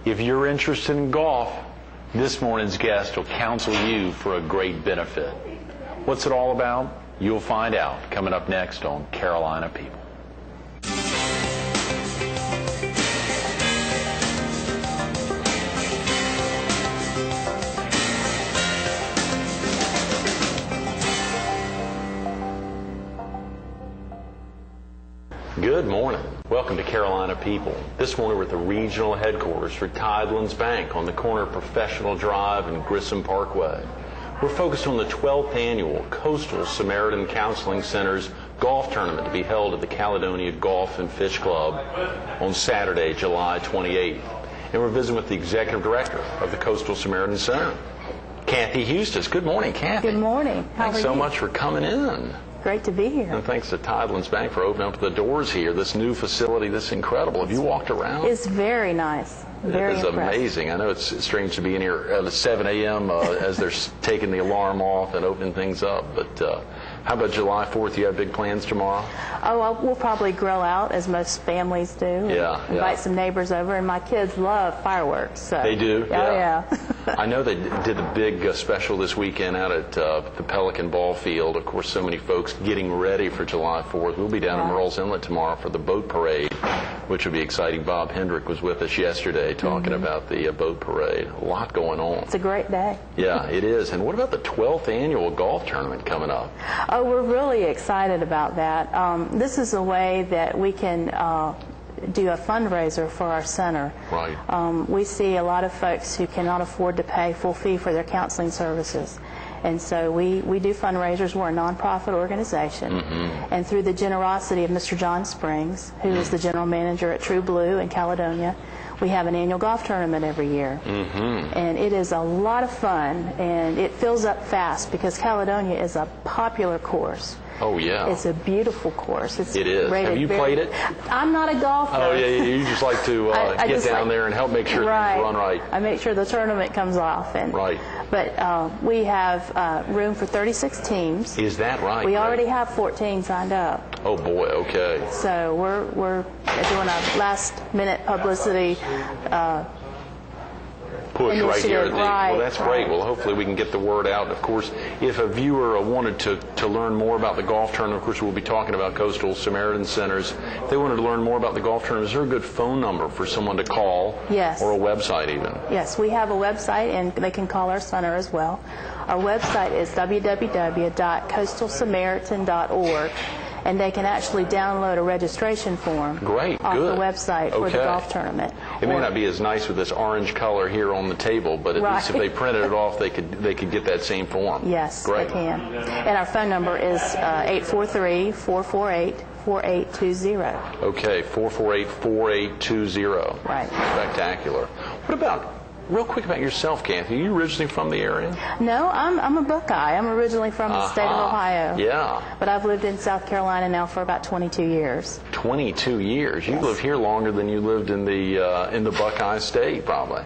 If you're interested in golf, this morning's guest will counsel you for a great benefit. What's it all about? You'll find out coming up next on Carolina People. Good morning. Welcome to Carolina People. This morning we're at the regional headquarters for Tidelands Bank on the corner of Professional Drive and Grissom Parkway. We're focused on the 12th annual Coastal Samaritan Counseling Center's golf tournament to be held at the Caledonia Golf and Fish Club on Saturday, July 28th. And we're visiting with the executive director of the Coastal Samaritan Center, Kathy Heustess. Good morning, Kathy. Good morning. How are you? Thanks so much for coming in. Great to be here. And thanks to Tidelands Bank for opening up the doors here. This new facility, this is incredible. Have you walked around? It's very nice. Very It is amazing. I know it's strange to be in here at 7 a.m. As they're taking the alarm off and opening things up. But how about July 4th? You have big plans tomorrow? Oh, well, we'll probably grill out, as most families do. Yeah. Invite some neighbors over, and my kids love fireworks. So. They do? Oh, yeah. I know they did a big special this weekend out at the Pelican Ball Field. Of course, so many folks getting ready for July 4th. We'll be down in Murrells Inlet tomorrow for the boat parade, which will be exciting. Bob Hendrick was with us yesterday talking about the boat parade. A lot going on. It's a great day. Yeah, it is. And what about the 12th annual golf tournament coming up? Oh, we're really excited about that. This is a way that we can do a fundraiser for our center. Right. We see a lot of folks who cannot afford to pay full fee for their counseling services. And so we do fundraisers. We're a nonprofit organization. And through the generosity of Mr. John Springs, who is the general manager at True Blue in Caledonia, we have an annual golf tournament every year. And it is a lot of fun, and it fills up fast because Caledonia is a popular course. Oh, yeah. It's a beautiful course. It is. Have you played it? I'm not a golfer. Oh, yeah, you just like to get down there and help make sure things run right. I make sure the tournament comes off. Right. But we have room for 36 teams. Is that right? We already have 14 signed up. Oh, boy, okay. So we're doing a last-minute publicity push right here. Right, well, that's great. Well, hopefully we can get the word out. Of course, if a viewer wanted to learn more about the golf tournament, of course, we'll be talking about Coastal Samaritan Centers. If they wanted to learn more about the golf tournament, is there a good phone number for someone to call? Yes. Or a website even? Yes, we have a website, and they can call our center as well. Our website is www.coastalsamaritan.org. And they can actually download a registration form off the website for the golf tournament. It may not be as nice with this orange color here on the table, but at least if they printed it off, they could get that same form. Yes, they can. And our phone number is 843-448-4820. Okay, 448-4820. Right. Spectacular. What about... Real quick about yourself, Kathy. Are you originally from the area? No, I'm a Buckeye. I'm originally from the state of Ohio. Yeah. But I've lived in South Carolina now for about 22 years. 22 years. You lived here longer than you lived in the Buckeye State, probably.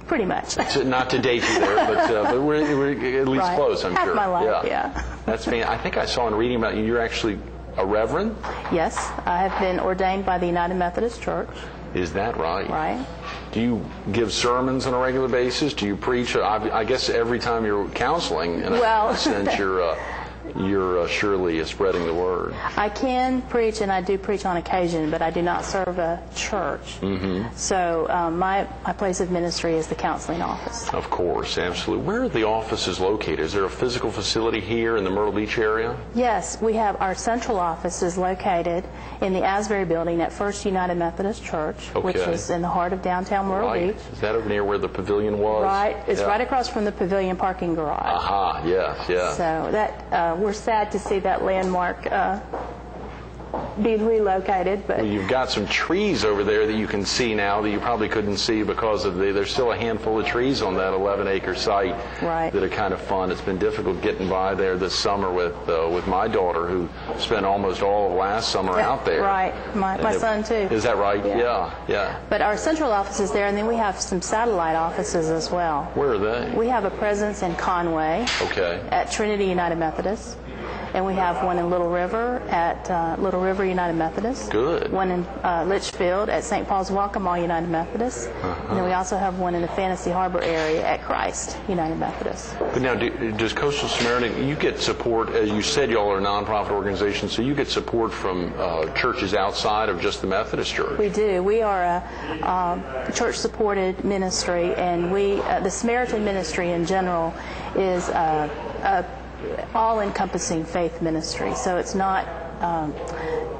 Pretty much. Not to date you there, but we're at least close, I'm sure. Half my life, yeah. That's me. I think I saw in reading about you, you're actually a reverend? Yes, I have been ordained by the United Methodist Church. Is that right? Right. Do you give sermons on a regular basis? Do you preach? I guess every time you're counseling, in a sense, you're surely spreading the word. I can preach, and I do preach on occasion, but I do not serve a church. So my place of ministry is the counseling office. Of course, absolutely. Where are the offices located? Is there a physical facility here in the Myrtle Beach area? Yes, we have our central office is located in the Asbury building at First United Methodist Church, which is in the heart of downtown Myrtle Beach. Is that over near where the pavilion was? Right. It's right across from the pavilion parking garage. Aha, yes, yeah. So that we're sad to see that landmark be relocated, but you've got some trees over there that you can see now that you probably couldn't see because of there's still a handful of trees on that 11-acre site that are kind of fun. It's been difficult getting by there this summer with my daughter, who spent almost all of last summer out there. Right, my son too. Is that right? Yeah. But our central office is there, and then we have some satellite offices as well. Where are they? We have a presence in Conway. Okay. At Trinity United Methodist. and we have one in Little River at Little River United Methodist. Good. One in Litchfield at St. Paul's Waccamaw United Methodist. And then we also have one in the Fantasy Harbor area at Christ United Methodist. But now, does Coastal Samaritan, you get support, as you said, y'all are a nonprofit organization, so you get support from churches outside of just the Methodist Church? We do. We are a church-supported ministry, and the Samaritan ministry in general is a all-encompassing faith ministry. So it's not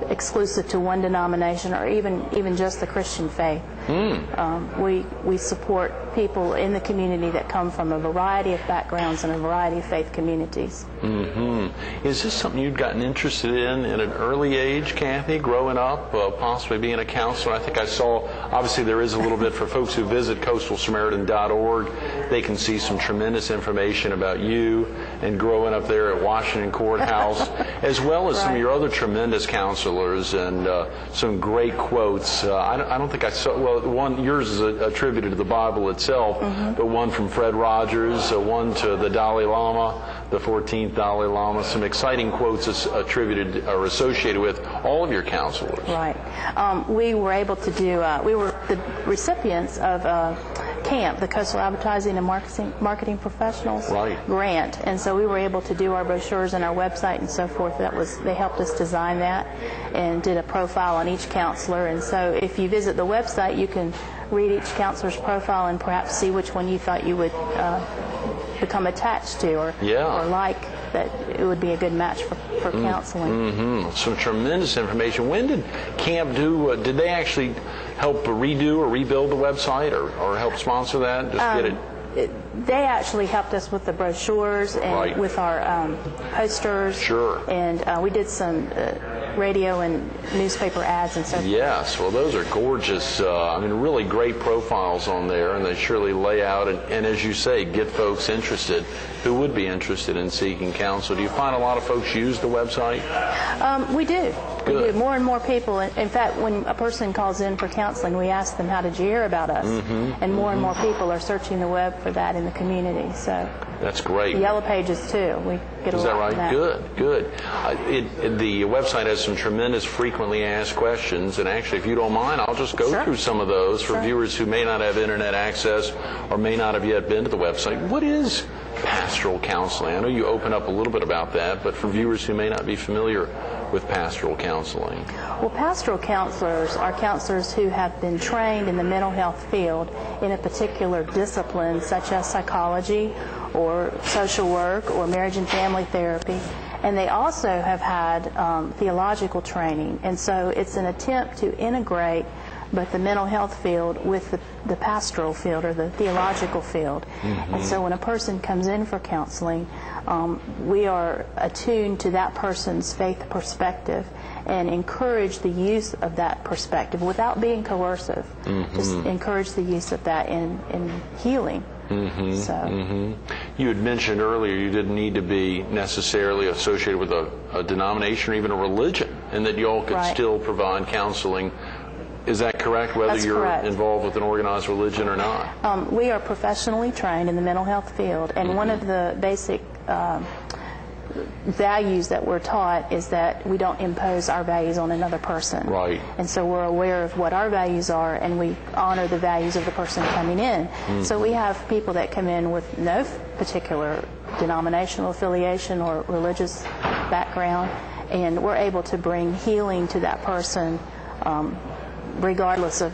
exclusive to one denomination or even just the Christian faith. We support people in the community that come from a variety of backgrounds and a variety of faith communities. Is this something you'd gotten interested in at an early age, Kathy, growing up, possibly being a counselor? I think I saw, obviously there is a little bit for folks who visit coastalsamaritan.org. They can see some tremendous information about you and growing up there at Washington Courthouse, as well as some of your other tremendous counselors and some great quotes. I don't think I saw, well, one, yours is attributed to the Bible itself, but one from Fred Rogers, one to the Dalai Lama, the 14th Dalai Lama, some exciting quotes attributed or associated with all of your counselors. Right. We were able to do, we were the recipients of CAMP, the Coastal Advertising and Marketing Professionals grant, and so we were able to do our brochures and our website and so forth. They helped us design that and did a profile on each counselor. And so if you visit the website, you can read each counselor's profile and perhaps see which one you thought you would become attached to or like, that it would be a good match for counseling. Some tremendous information. When did CAMP did they actually help redo or rebuild the website or help sponsor that? Just get it. They actually helped us with the brochures and with our posters. Sure. And we did some radio and newspaper ads and so forth. Yes, well, those are gorgeous. Really great profiles on there, and they surely lay out and as you say, get folks interested who would be interested in seeking counsel. Do you find a lot of folks use the website? We do. Good. We do. More and more people. In fact, when a person calls in for counseling, we ask them, how did you hear about us? And more people are searching the web for that in the community. So that's great. The Yellow Pages too. We get a Is lot that right? of that. Good. The website has some tremendous frequently asked questions, and actually, if you don't mind, I'll just go through some of those for viewers who may not have internet access or may not have yet been to the website. What is pastoral counseling? I know you open up a little bit about that, but for viewers who may not be familiar with pastoral counseling. Well, pastoral counselors are counselors who have been trained in the mental health field in a particular discipline, such as psychology or social work or marriage and family therapy. And they also have had theological training. And so it's an attempt to integrate both the mental health field with the pastoral field or the theological field. And so when a person comes in for counseling, we are attuned to that person's faith perspective and encourage the use of that perspective without being coercive. Just encourage the use of that in healing. You had mentioned earlier you didn't need to be necessarily associated with a denomination or even a religion, and that you all could still provide counseling. Is that correct, whether you're involved with an organized religion or not? We are professionally trained in the mental health field, and one of the basic values that we're taught is that we don't impose our values on another person. Right. And so we're aware of what our values are, and we honor the values of the person coming in. So we have people that come in with no particular denominational affiliation or religious background, and we're able to bring healing to that person regardless of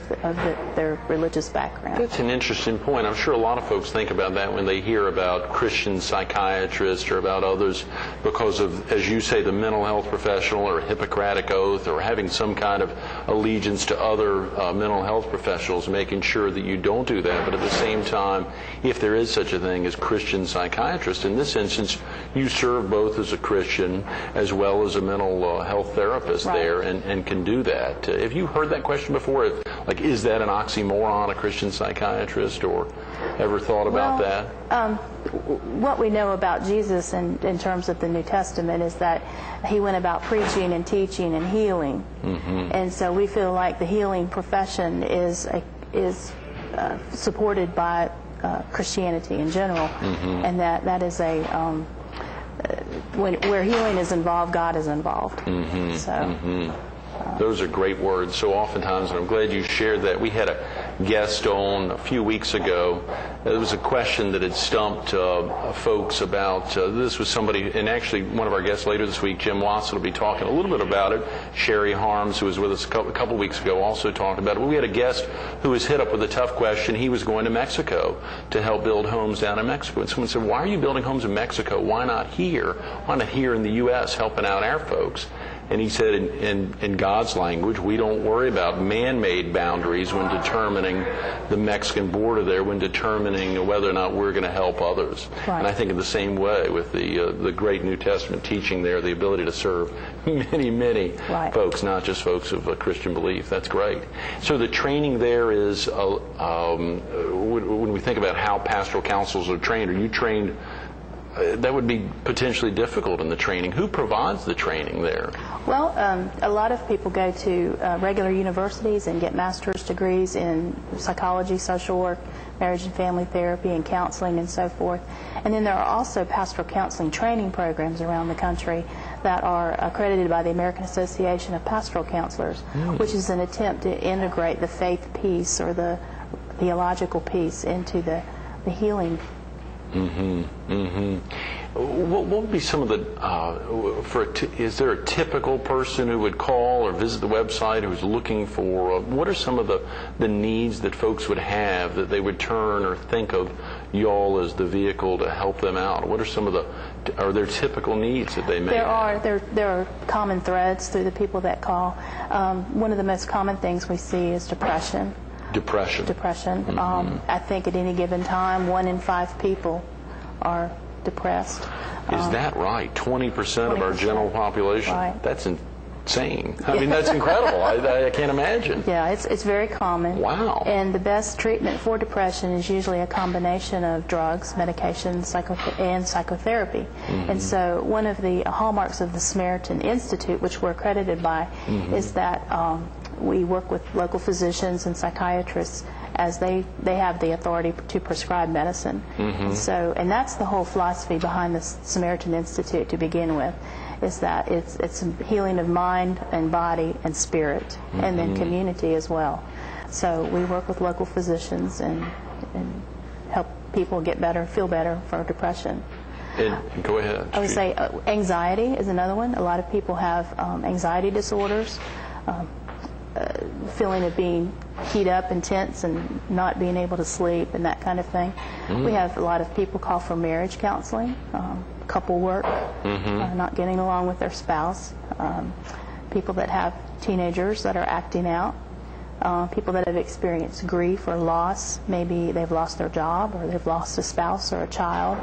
their religious background. That's an interesting point. I'm sure a lot of folks think about that when they hear about Christian psychiatrists or about others because of, as you say, the mental health professional or Hippocratic oath or having some kind of allegiance to other mental health professionals, making sure that you don't do that. But at the same time, if there is such a thing as Christian psychiatrist, in this instance, you serve both as a Christian as well as a mental health therapist there and can do that. Have you heard that question before? Is that an oxymoron, a Christian psychiatrist, or ever thought about that? What we know about Jesus in terms of the New Testament is that he went about preaching and teaching and healing. And so we feel like the healing profession is supported by Christianity in general, and that is a where healing is involved, God is involved. Those are great words. So oftentimes, and I'm glad you shared that. We had a guest on a few weeks ago. There was a question that had stumped folks about, this was somebody, and actually one of our guests later this week, Jim Watson, will be talking a little bit about it. Sherry Harms, who was with us a couple weeks ago, also talked about it. But we had a guest who was hit up with a tough question. He was going to Mexico to help build homes down in Mexico. And someone said, why are you building homes in Mexico? Why not here? Why not here in the U.S. helping out our folks? And he said, in God's language, we don't worry about man-made boundaries when determining the Mexican border there, when determining whether or not we're going to help others. Right. And I think in the same way with the great New Testament teaching there, the ability to serve many, many folks, not just folks of Christian belief. That's great. So the training there is, when we think about how pastoral counselors are trained, are you trained? That would be potentially difficult in the training. Who provides the training there? Well, a lot of people go to regular universities and get master's degrees in psychology, social work, marriage and family therapy, and counseling, and so forth. And then there are also pastoral counseling training programs around the country that are accredited by the American Association of Pastoral Counselors, which is an attempt to integrate the faith piece or the theological piece into the healing. What would be some of the, is there a typical person who would call or visit the website who's looking for, what are some of the needs that folks would have that they would turn or think of y'all as the vehicle to help them out? What are some of are there typical needs that they may have? There are common threads through the people that call. One of the most common things we see is depression. Depression. I think at any given time, 1 in 5 people are depressed. Is that right? 20% of our general population? Right. That's insane. I mean, that's incredible. I can't imagine. Yeah, it's very common. Wow. And the best treatment for depression is usually a combination of drugs, medication, and psychotherapy. And so one of the hallmarks of the Samaritan Institute, which we're accredited by, is that we work with local physicians and psychiatrists as they have the authority to prescribe medicine. And that's the whole philosophy behind the Samaritan Institute to begin with, is that it's a healing of mind and body and spirit, and then community as well. So we work with local physicians and help people get better, feel better for depression. And go ahead. I would say anxiety is another one. A lot of people have anxiety disorders. Feeling of being keyed up and tense and not being able to sleep and that kind of thing. We have a lot of people call for marriage counseling, couple work, not getting along with their spouse, people that have teenagers that are acting out, people that have experienced grief or loss. Maybe they've lost their job or they've lost a spouse or a child.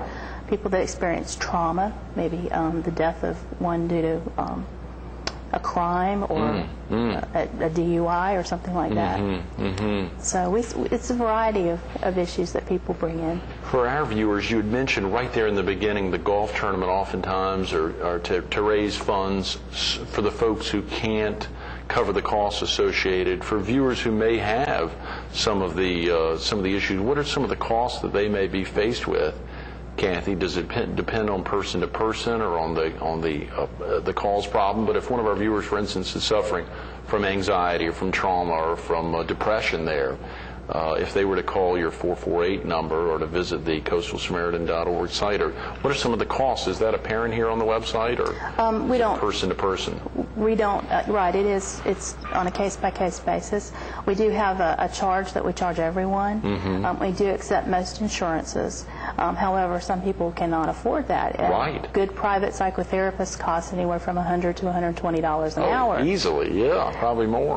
People that experience trauma, maybe the death of one due to a crime or a DUI or something like that. So it's a variety of issues that people bring in. For our viewers, you had mentioned right there in the beginning the golf tournament oftentimes are to raise funds for the folks who can't cover the costs associated. For viewers who may have some of the issues, what are some of the costs that they may be faced with? Kathy, does it depend on person to person or on the cause problem? But if one of our viewers, for instance, is suffering from anxiety or from trauma or from depression there, if they were to call your 448 number or to visit the coastalsamaritan.org site, or what are some of the costs? Is that apparent here on the website, or we don't person to person? We don't. Right. It's on a case-by-case basis. We do have a charge that we charge everyone. We do accept most insurances. However, some people cannot afford that. Right. Good private psychotherapists cost anywhere from $100 to $120 an hour. Easily, yeah, probably more.